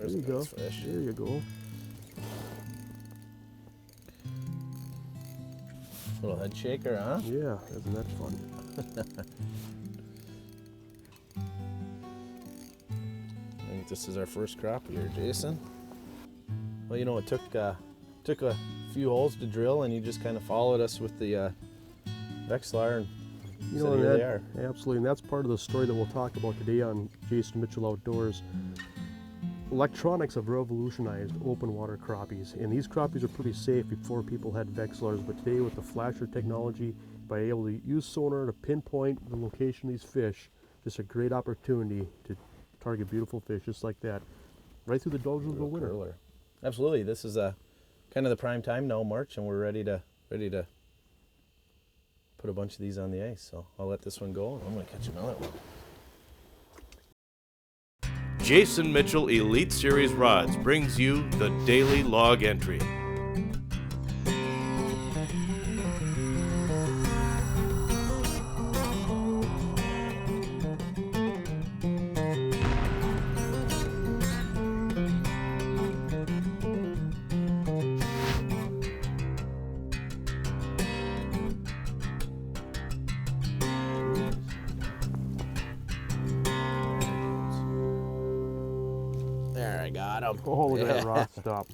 There you go. Fish. There you go. Little head shaker, huh? Yeah, isn't that fun? I think this is our first crappie here, Jason. Well, you know, it took a few holes to drill, and you just kind of followed us with the Vexlar, and you know, here they are. Absolutely, and that's part of the story that we'll talk about today on Jason Mitchell Outdoors. Electronics have revolutionized open water crappies, and these crappies are pretty safe before people had Vexlars, but today with the flasher technology, by able to use sonar to pinpoint the location of these fish, just a great opportunity to target beautiful fish just like that, right through the doldrums of the winter. Curler. Absolutely, this is kind of the prime time now, March, and we're ready to put a bunch of these on the ice. So I'll let this one go, and I'm going to catch another one. Jason Mitchell Elite Series Rods brings you the Daily Log Entry. There, I got him. Oh, look at that rod stop.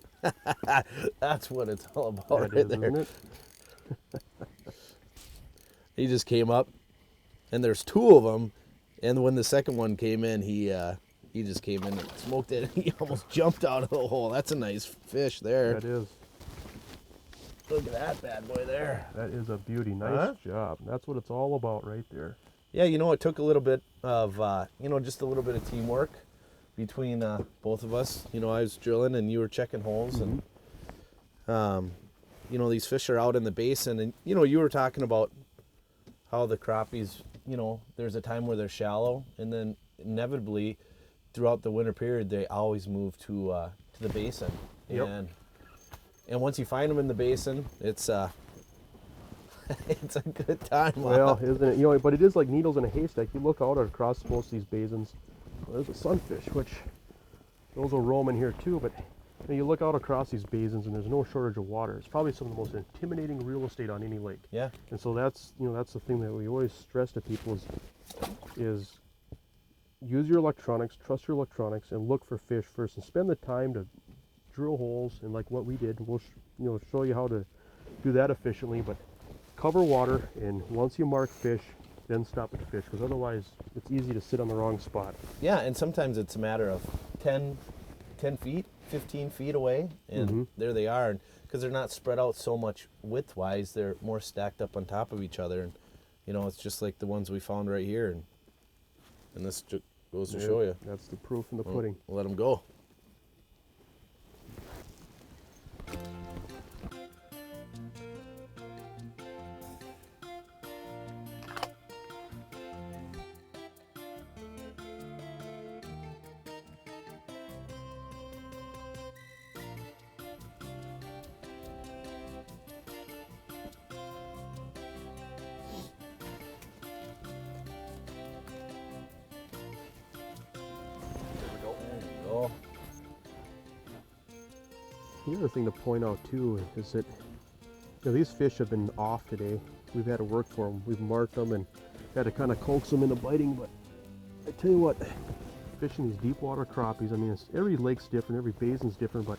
That's what it's all about, That is, there. isn't it? He just came up, and there's two of them, and when the second one came in, he just came in and smoked it, and he almost jumped out of the hole. That's a nice fish there. That is. Look at that bad boy there. That is a beauty. Nice job. That's what it's all about right there. Yeah, you know, it took a little bit of, just a little bit of teamwork between both of us. You know, I was drilling and you were checking holes, and these fish are out in the basin, and you were talking about how the crappies, there's a time where they're shallow, and then inevitably throughout the winter period they always move to the basin. Yep. And once you find them in the basin, it's it's a good time. Well, isn't it? But it is like needles in a haystack. You look out across most of these basins. Well, there's a sunfish, which those will roam in here too, but you look out across these basins and there's no shortage of water. It's probably some of the most intimidating real estate on any lake. Yeah. And so that's the thing that we always stress to people is use your electronics, trust your electronics, and look for fish first, and spend the time to drill holes, and like what we did, we'll show you how to do that efficiently. But cover water, and once you mark fish, then stop at fish, because otherwise it's easy to sit on the wrong spot. Yeah, and sometimes it's a matter of 10 feet, 15 feet away, and there they are. And because they're not spread out so much width-wise, they're more stacked up on top of each other. And, it's just like the ones we found right here. And this goes to show you. That's the proof in the pudding. We'll let them go. The other thing to point out too is that these fish have been off today. We've had to work for them. We've marked them and had to kind of coax them into biting. But I tell you what, fishing these deep water crappies, every lake's different, every basin's different, but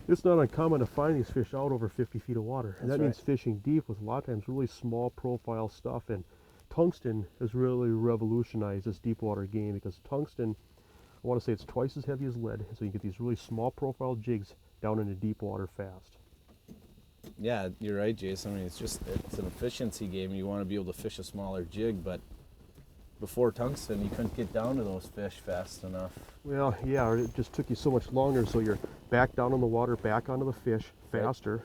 it's not uncommon to find these fish out over 50 feet of water. And that means fishing deep with a lot of times really small profile stuff. And tungsten has really revolutionized this deep water game, because tungsten, I want to say it's twice as heavy as lead, so you get these really small profile jigs down into deep water fast. Yeah, you're right, Jason. It's an efficiency game. You want to be able to fish a smaller jig, but before tungsten, you couldn't get down to those fish fast enough. Well, yeah, or it just took you so much longer, so you're back down in the water, back onto the fish faster.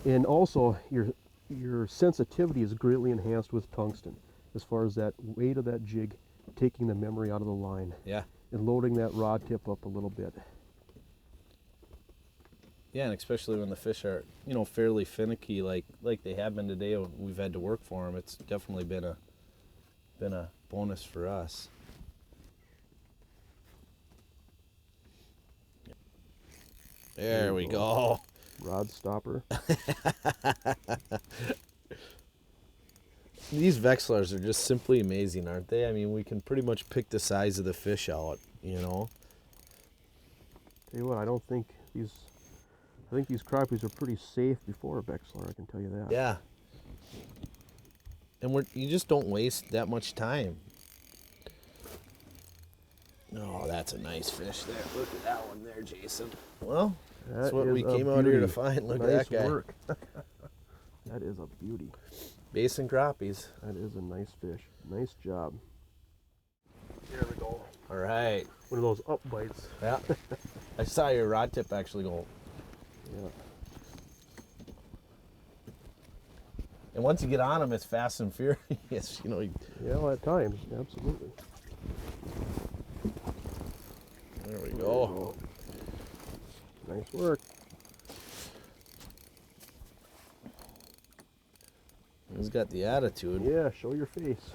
Right. And also, your sensitivity is greatly enhanced with tungsten, as far as that weight of that jig taking the memory out of the line. Yeah. And loading that rod tip up a little bit. Yeah, and especially when the fish are, fairly finicky, like they have been today. We've had to work for them. It's definitely been a bonus for us. There we go. Rod stopper. These Vexilars are just simply amazing, aren't they? I mean, we can pretty much pick the size of the fish out, you know? Tell you what, I think these crappies are pretty safe before a Vexilar, I can tell you that. Yeah. And you just don't waste that much time. Oh, that's a nice fish there. Look at that one there, Jason. Well, that's what we came out here to find. Look at that guy. Work. That is a beauty. Basin crappies. That is a nice fish. Nice job. There we go. All right. One of those up bites. Yeah. I saw your rod tip actually go. Yeah. And once you get on them, it's fast and furious. You know. Yeah, well, at times, absolutely. There we go. Nice work. He's got the attitude. Yeah, show your face.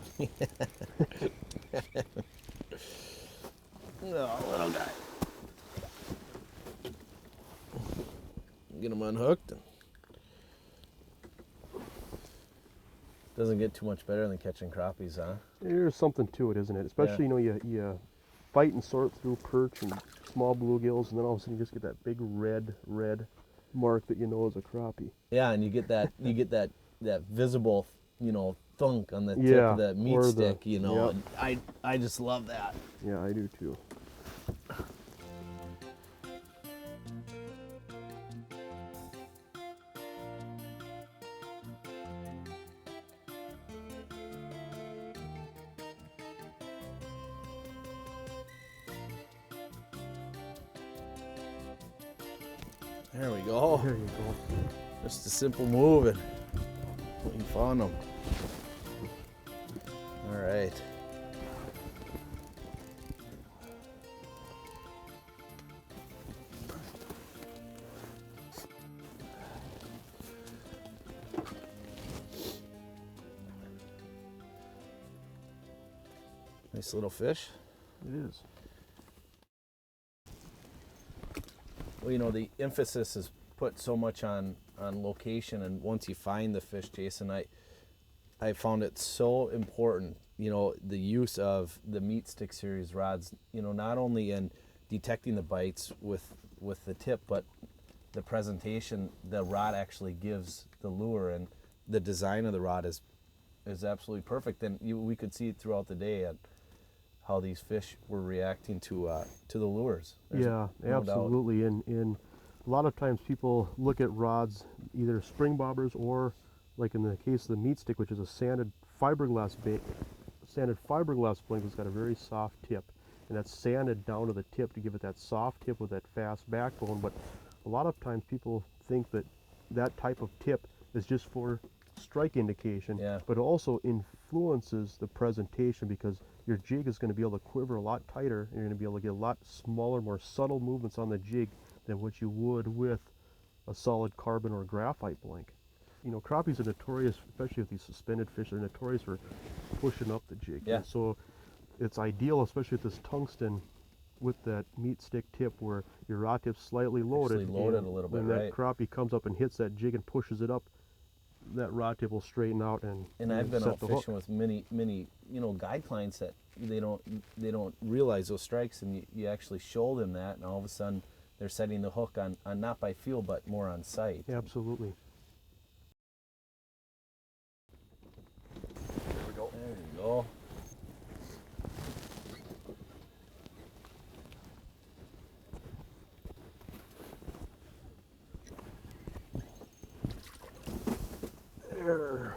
Oh, little guy. Get him unhooked. Doesn't get too much better than catching crappies, huh? There's something to it, isn't it? Especially, you fight and sort through perch and small bluegills, and then all of a sudden you just get that big red mark that you know is a crappie. Yeah, and you get that that visible, thunk on the tip of the meat stick, Yep. And I just love that. Yeah, I do too. There we go. There you go. Just a simple move and we found them. All right. Nice little fish. It is. Well, the emphasis is put so much on location, and once you find the fish, Jason, I found it so important, the use of the meat stick series rods, not only in detecting the bites with the tip, but the presentation the rod actually gives the lure, and the design of the rod is absolutely perfect. And we could see it throughout the day and how these fish were reacting to the lures. There's Yeah, no absolutely. And a lot of times people look at rods, either spring bobbers or, like in the case of the meat stick, which is a sanded fiberglass blank that's got a very soft tip, and that's sanded down to the tip to give it that soft tip with that fast backbone. But a lot of times people think that type of tip is just for strike indication, but it also influences the presentation, because your jig is going to be able to quiver a lot tighter, and you're going to be able to get a lot smaller, more subtle movements on the jig than what you would with a solid carbon or graphite blank. Crappies are notorious, especially with these suspended fish, they're notorious for pushing up the jig. Yeah. And so it's ideal, especially with this tungsten, with that meat stick tip where your rod tip's slightly loaded. Actually loaded a little bit, when right. that crappie comes up and hits that jig and pushes it up, that rod tip will straighten out and I've been set out the fishing hook. with many guide clients that they don't realize those strikes, and you actually show them that, and all of a sudden they're setting the hook on not by feel but more on sight. Absolutely. There we go. There you go.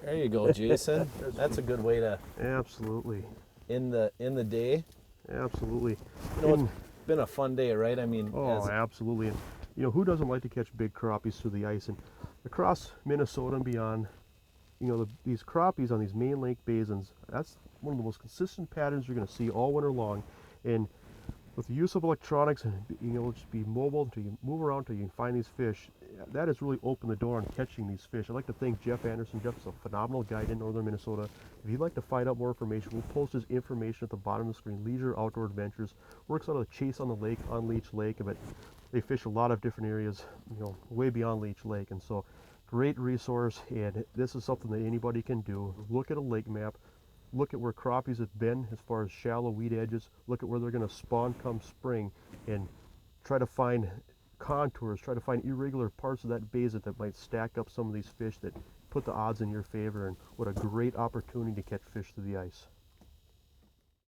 There you go, Jason. That's a good way to Absolutely. end the day. Absolutely. It's been a fun day, right? I mean, absolutely. And who doesn't like to catch big crappies through the ice? And across Minnesota and beyond, these crappies on these main lake basins, that's one of the most consistent patterns you're going to see all winter long. And With the use of electronics and being able to just be mobile until you move around until you can find these fish, that has really opened the door on catching these fish. I'd like to thank Jeff Andersen. Jeff's a phenomenal guide in northern Minnesota. If you'd like to find out more information, we'll post his information at the bottom of the screen. Leisure Outdoor Adventures works out of the Chase on the Lake, on Leech Lake, but they fish a lot of different areas, way beyond Leech Lake, and so great resource. And this is something that anybody can do. Look at a lake map. Look at where crappies have been as far as shallow weed edges. Look at where they're going to spawn come spring, and try to find contours, try to find irregular parts of that basin that might stack up some of these fish that put the odds in your favor. And what a great opportunity to catch fish through the ice.